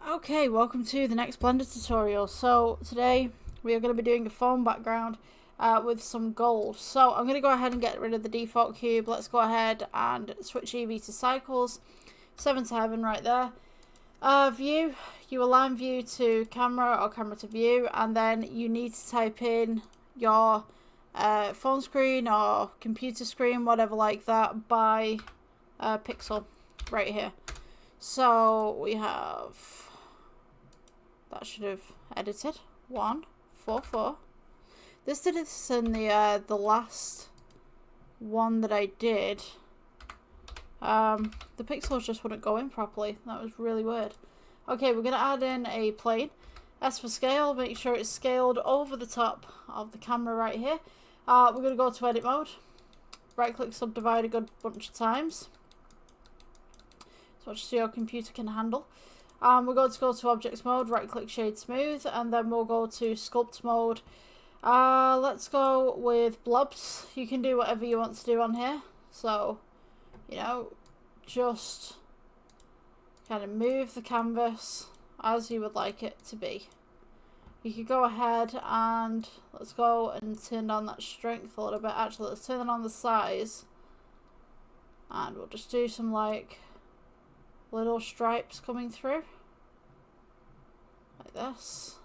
Okay, welcome to the next Blender tutorial. So today we are going to be doing a foam background with some gold. So I'm going to go ahead and get rid of the default cube. Let's go ahead and switch EV to cycles. 7 to heaven right there. View, you align view to camera or camera to view, and then you need to type in your phone screen or computer screen, whatever like that, by pixel right here. So we have... that should have edited 144. This did this in the last one that I did. The pixels just wouldn't go in properly. That was really weird. Okay, we're gonna add in a plane. S for scale. Make sure it's scaled over the top of the camera right here. We're gonna go to edit mode. Right click subdivide a good bunch of times, so much as your computer can handle. We're going to go to objects mode, right click shade smooth, and then we'll go to sculpt mode. Let's go with blobs. You can do whatever you want to do on here. So, you know, just kind of move the canvas as you would like it to be. You could go ahead and let's go and turn down that strength a little bit. Actually, let's turn on the size. And we'll just do some like little stripes coming through like this.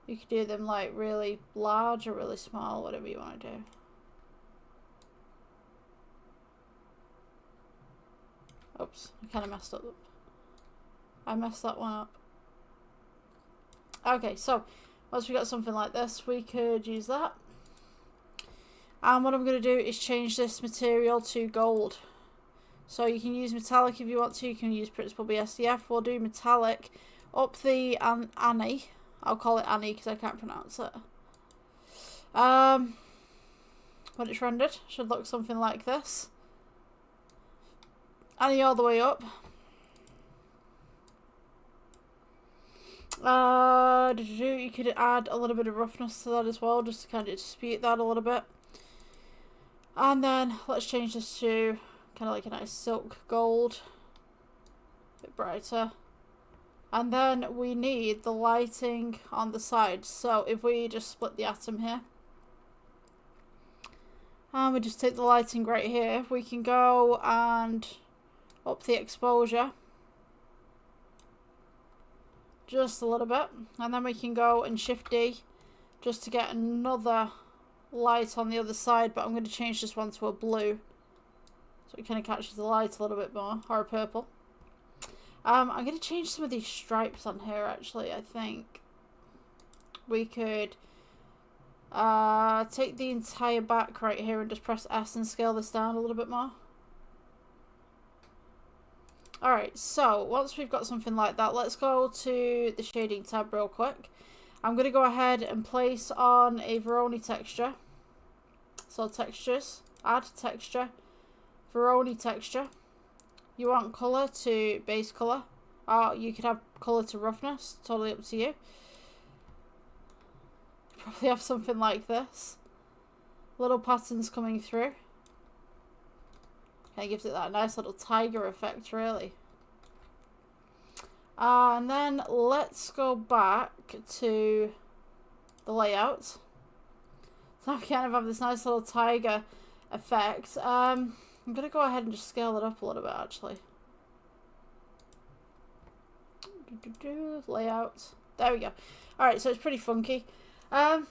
You could do them like really large or really small, whatever you want to do. Oops, I kind of messed up. I messed that one up. Okay, so once we got something like this, we could use that. And what I'm going to do is change this material to gold. So you can use metallic if you want to. You can use Principal BSDF. We'll do metallic up the Annie. I'll call it Annie because I can't pronounce it. When it's rendered, should look something like this. Annie all the way up. You could add a little bit of roughness to that as well, just to kind of dispute that a little bit. And then let's change this to kind of like a nice silk gold, a bit brighter. And then we need the lighting on the sides. So if we just split the atom here, and we just take the lighting right here, we can go and up the exposure just a little bit, and then we can go and shift D just to get another light on the other side, but I'm going to change this one to a blue so it kind of catches the light a little bit more, or a purple. I'm going to change some of these stripes on here actually. I think we could take the entire back right here and just press S and scale this down a little bit more. Alright, so once we've got something like that, let's go to the shading tab real quick. I'm going to go ahead and place on a Veroni texture. So textures, add texture, Veroni texture. You want colour to base colour, or you could have colour to roughness, totally up to you. Probably have something like this. Little patterns coming through. Kind of gives it that nice little tiger effect, really. And then let's go back to the layout. So we kind of have this nice little tiger effect. I'm going to go ahead and just scale it up a little bit, actually. Layout. There we go. Alright, so it's pretty funky. Yeah,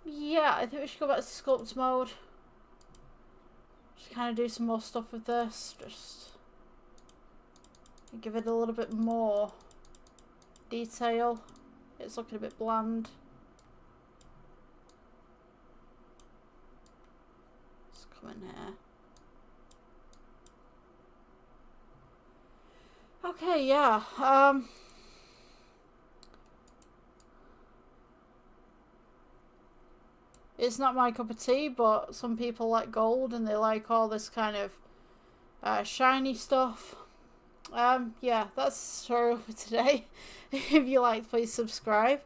I think we should go back to sculpt mode. Just kind of do some more stuff with this. Just give it a little bit more detail. It's looking a bit bland. Let's come in here. Okay, yeah. It's not my cup of tea, but some people like gold and they like all this kind of shiny stuff. Yeah, that's all for today. If you like, please subscribe.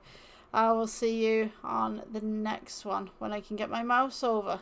I will see you on the next one when I can get my mouse over.